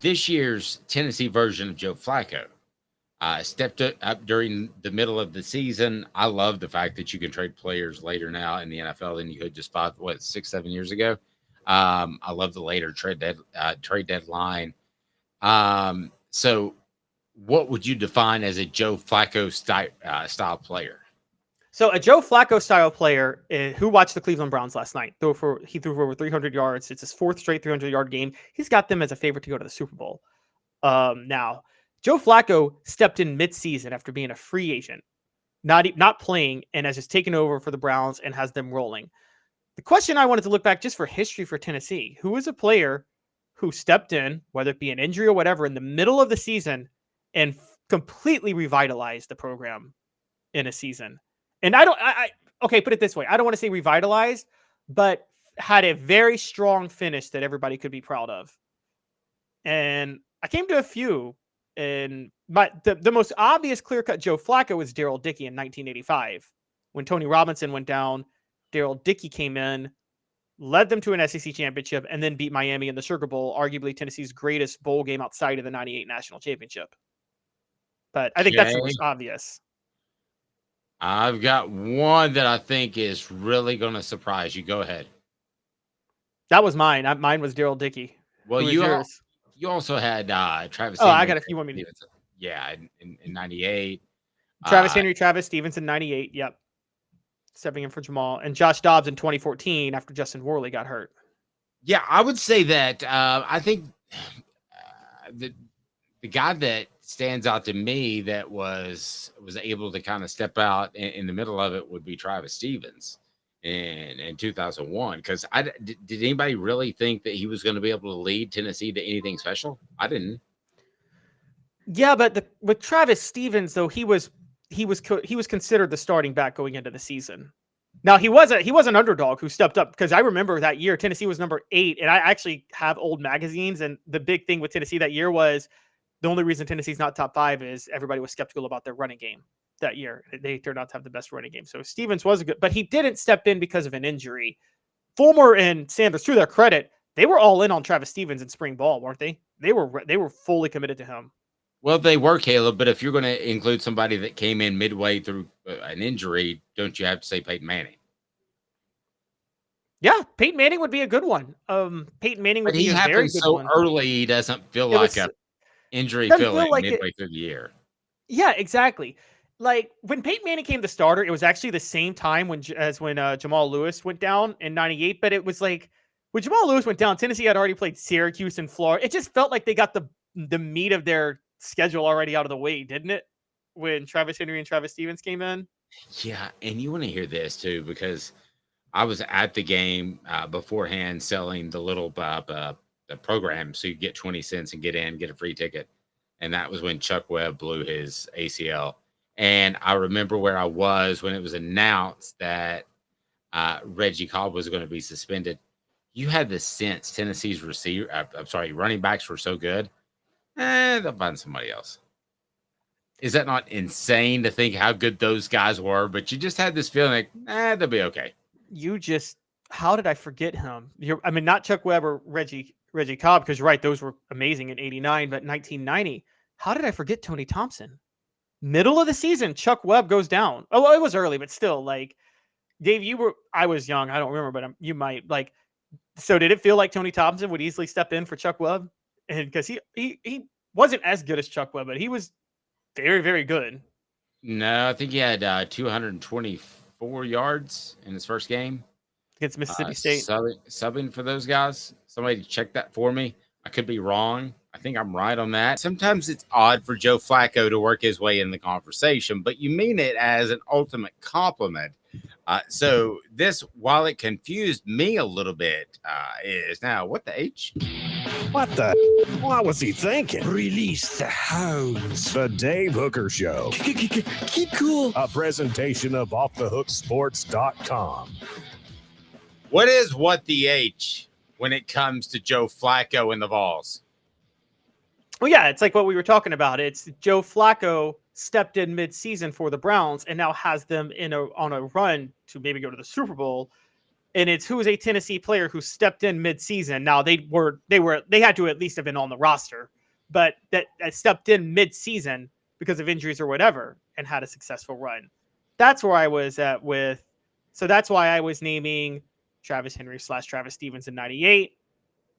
this year's Tennessee version of Joe Flacco stepped up during the middle of the season. I love the fact that you can trade players later now in the NFL than you could just 6, 7 years ago. I love the later trade deadline. So what would you define as a Joe Flacco style player? So a Joe Flacco style player who watched the Cleveland Browns last night, he threw for over 300 yards. It's his fourth straight 300-yard game. He's got them as a favorite to go to the Super Bowl. Now, Joe Flacco stepped in midseason after being a free agent, not playing, and has just taken over for the Browns and has them rolling. The question I wanted to look back just for history for Tennessee, who is a player who stepped in, whether it be an injury or whatever, in the middle of the season and completely revitalized the program in a season. And okay, put it this way. I don't want to say revitalized, but had a very strong finish that everybody could be proud of. And I came to a few, and the most obvious clear-cut Joe Flacco was Daryl Dickey in 1985. When Tony Robinson went down, Daryl Dickey came in, led them to an SEC championship, and then beat Miami in the Sugar Bowl, arguably Tennessee's greatest bowl game outside of the 98 national championship. But I think that's the most obvious. I've got one that I think is really going to surprise you. Go ahead. That was mine. Mine was Daryl Dickey. Well, you also had Travis. Oh, Henry, I got a few. Want me to? Yeah, in 98. Travis Henry, Travis Stevenson, 98. Yep. Stepping in for Jamal. And Josh Dobbs in 2014 after Justin Worley got hurt. Yeah, I would say that I think the guy that stands out to me that was able to kind of step out in the middle of it would be Travis Stevens in 2001. Because did anybody really think that he was going to be able to lead Tennessee to anything special? I didn't. Yeah, but with Travis Stevens though, he was considered the starting back going into the season. Now he was an underdog who stepped up, because I remember that year Tennessee was number 8, and I actually have old magazines, and the big thing with Tennessee that year was the only reason Tennessee's not top 5 is everybody was skeptical about their running game that year. They turned out to have the best running game. So Stevens was good, but he didn't step in because of an injury. Fulmer and Sanders, to their credit, they were all in on Travis Stevens in spring ball, weren't they? They were fully committed to him. Well, they were, Caleb, but if you're going to include somebody that came in midway through an injury, don't you have to say Peyton Manning? Yeah, Peyton Manning would be a good one. Peyton Manning would be a very good so one. Early, he doesn't feel like an injury feeling midway through the year. Yeah, exactly. Like when Peyton Manning came the starter, it was actually the same time when Jamal Lewis went down in 98. But it was like when Jamal Lewis went down, Tennessee had already played Syracuse and Florida. It just felt like they got the meat of their schedule already out of the way, didn't it? When Travis Henry and Travis Stevens came in. Yeah, and you want to hear this too, because I was at the game beforehand selling the little the program, so you get 20 cents and get a free ticket. And that was when Chuck Webb blew his ACL. And I remember where I was when it was announced that Reggie Cobb was going to be suspended. You had the sense Tennessee's running backs were so good. They'll find somebody else. Is that not insane to think how good those guys were? But you just had this feeling like, they'll be okay. How did I forget him? Not Chuck Webb or Reggie Cobb, because you're right, those were amazing in 89, but 1990, how did I forget Tony Thompson? Middle of the season, Chuck Webb goes down. Oh, it was early, but still, like, Dave, I was young, I don't remember, but you might, like, so did it feel like Tony Thompson would easily step in for Chuck Webb? And because he wasn't as good as Chuck Webb, but he was very, very good. No, I think he had 224 yards in his first game against Mississippi State. Subbing for those guys. Somebody check that for me. I could be wrong. I think I'm right on that. Sometimes it's odd for Joe Flacco to work his way in the conversation, but you mean it as an ultimate compliment. So this, while it confused me a little bit, is now what the H? What the? What was he thinking? Release the hounds. The Dave Hooker Show. Keep cool. A presentation of OffTheHookSports.com. What is what the H when it comes to Joe Flacco and the Vols? Well, yeah, it's like what we were talking about. It's Joe Flacco stepped in mid-season for the Browns and now has them on a run to maybe go to the Super Bowl. And it's who is a Tennessee player who stepped in mid-season. Now they had to at least have been on the roster but that stepped in mid-season because of injuries or whatever and had a successful run. That's where I was at with. So that's why I was naming Travis Henry / Travis Stevens in 98,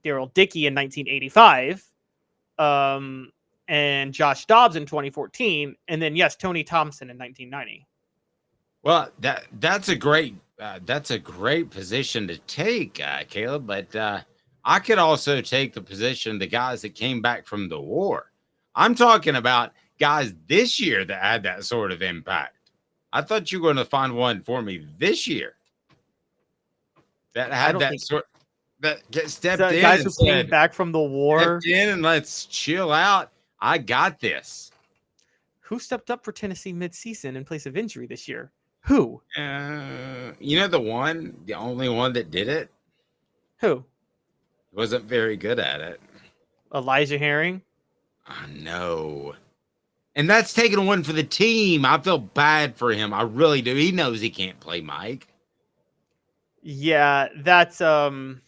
Daryl Dickey in 1985, and Josh Dobbs in 2014, and then yes, Tony Thompson in 1990. Well, that's a great position to take, Caleb. But I could also take the position the guys that came back from the war. I'm talking about guys this year that had that sort of impact. I thought you were going to find one for me this year that had that sort that stepped in. Guys who came back from the war, stepped in and let's chill out. I got this. Who stepped up for Tennessee mid-season in place of injury this year? Who? The only one that did it. Who? Wasn't very good at it. Elijah Herring. No. And that's taking one for the team. I feel bad for him. I really do. He knows he can't play Mike. Yeah, that's I'm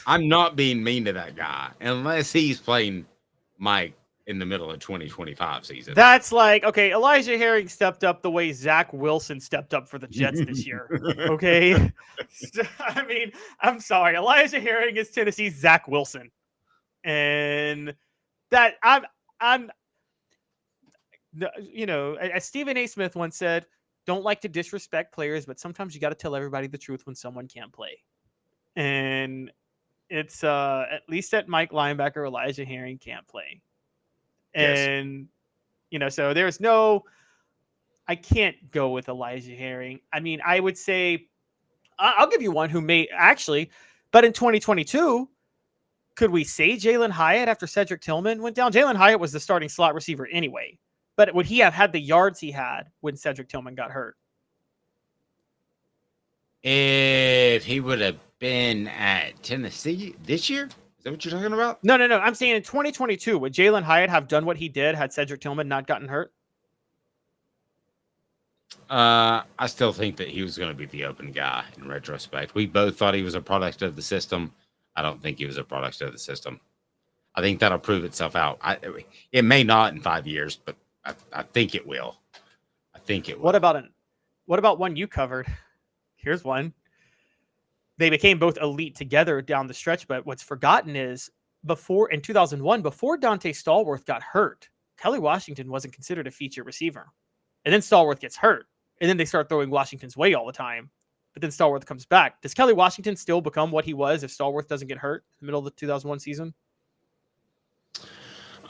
not being mean to that guy unless he's playing Mike in the middle of 2025 season. That's like, okay, Elijah Herring stepped up the way Zach Wilson stepped up for the Jets this year. Okay. I mean, I'm sorry. Elijah Herring is Tennessee's Zach Wilson. And that I'm as Stephen A. Smith once said, don't like to disrespect players, but sometimes you got to tell everybody the truth when someone can't play. And it's at least at Mike linebacker, Elijah Herring can't play. And, so there's I can't go with Elijah Herring. I mean, I would say, I'll give you one who may actually, but in 2022, could we say Jalen Hyatt after Cedric Tillman went down? Jalen Hyatt was the starting slot receiver anyway, but would he have had the yards he had when Cedric Tillman got hurt? If he would have been at Tennessee this year? Is that what you're talking about? No. I'm saying in 2022, would Jalen Hyatt have done what he did had Cedric Tillman not gotten hurt? I still think that he was going to be the open guy in retrospect. We both thought he was a product of the system. I don't think he was a product of the system. I think that'll prove itself out. It may not in 5 years, but I think it will. I think it will. What about one you covered? Here's one. They became both elite together down the stretch, but what's forgotten is in 2001, before Dante Stallworth got hurt, Kelly Washington wasn't considered a feature receiver. And then Stallworth gets hurt. And then they start throwing Washington's way all the time. But then Stallworth comes back. Does Kelly Washington still become what he was if Stallworth doesn't get hurt in the middle of the 2001 season?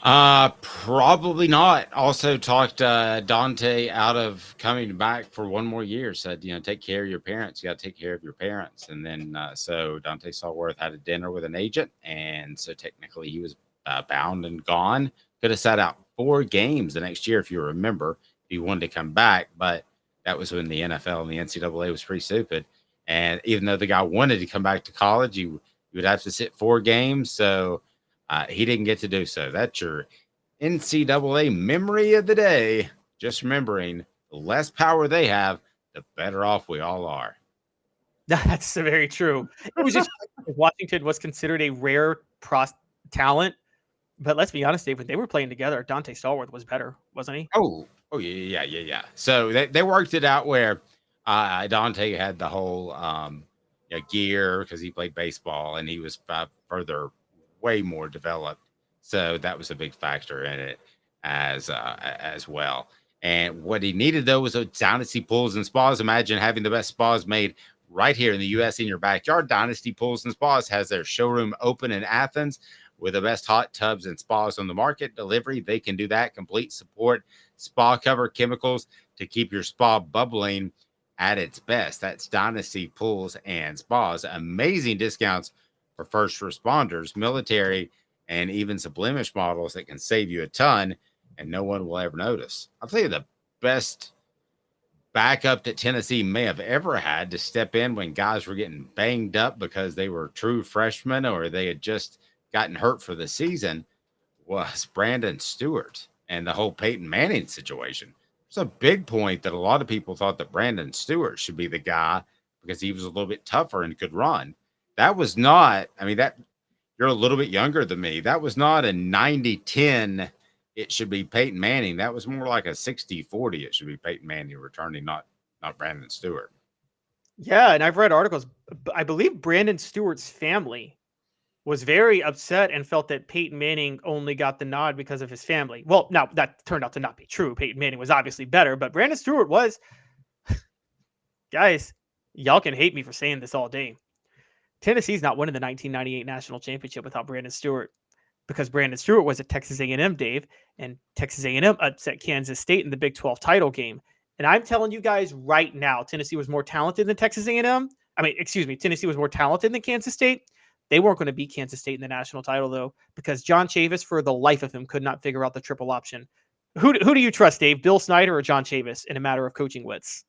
Probably not. Also talked Dante out of coming back for one more year. Said, take care of your parents. You got to take care of your parents. And then so Dante Stallworth had a dinner with an agent, and so technically he was bound and gone. Could have sat out 4 games the next year if you remember. If he wanted to come back, but that was when the NFL and the NCAA was pretty stupid. And even though the guy wanted to come back to college, you would have to sit 4 games. So he didn't get to do so. That's your NCAA memory of the day. Just remembering the less power they have, the better off we all are. That's very true. It was just Washington was considered a rare talent. But let's be honest, Dave, when they were playing together, Dante Stallworth was better, wasn't he? Oh, yeah. So they worked it out where Dante had the whole gear because he played baseball and he was way more developed. So that was a big factor in it as well. And what he needed, though, was a dynasty pools and spas. Imagine having the best spas made right here in the U.S. in your backyard. Dynasty Pools and Spas has their showroom open in Athens with the best hot tubs and spas on the market. Delivery, they can do that. Complete support, spa cover, chemicals to keep your spa bubbling at its best. That's Dynasty Pools and Spas. Amazing discounts for first responders, military, and even some blemish models that can save you a ton and no one will ever notice. I'll tell you the best backup that Tennessee may have ever had to step in when guys were getting banged up because they were true freshmen or they had just gotten hurt for the season was Brandon Stewart and the whole Peyton Manning situation. It's a big point that a lot of people thought that Brandon Stewart should be the guy because he was a little bit tougher and could run. That was not, you're you're a little bit younger than me. That was not a 90-10. It should be Peyton Manning. That was more like a 60-40. It should be Peyton Manning returning, not Brandon Stewart. Yeah, and I've read articles. I believe Brandon Stewart's family was very upset and felt that Peyton Manning only got the nod because of his family. Well, now that turned out to not be true. Peyton Manning was obviously better, but Brandon Stewart was. Guys, y'all can hate me for saying this all day. Tennessee's not winning the 1998 national championship without Brandon Stewart, because Brandon Stewart was at Texas A&M, Dave, and Texas A&M upset Kansas State in the Big 12 title game. And I'm telling you guys right now, Tennessee was more talented than Texas A&M. Tennessee was more talented than Kansas State. They weren't going to beat Kansas State in the national title, though, because John Chavis, for the life of him, could not figure out the triple option. Who do you trust, Dave? Bill Snyder or John Chavis in a matter of coaching wits?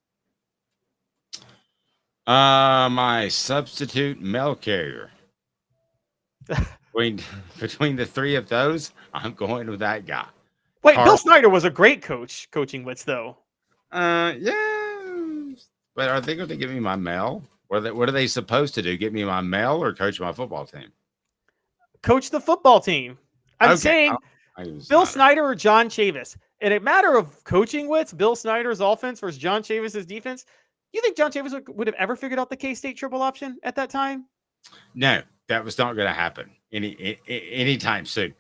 My substitute mail carrier. Between the three of those, I'm going with that guy. Wait, Bill Snyder was a great coach, coaching wits, though. Yeah. But are they going to give me my mail? What are they supposed to do? Give me my mail or coach my football team? Coach the football team. I'm saying Bill Snyder or John Chavis. In a matter of coaching wits, Bill Snyder's offense versus John Chavis's defense, you think John Chavis would have ever figured out the K-State triple option at that time? No, that was not going to happen anytime soon.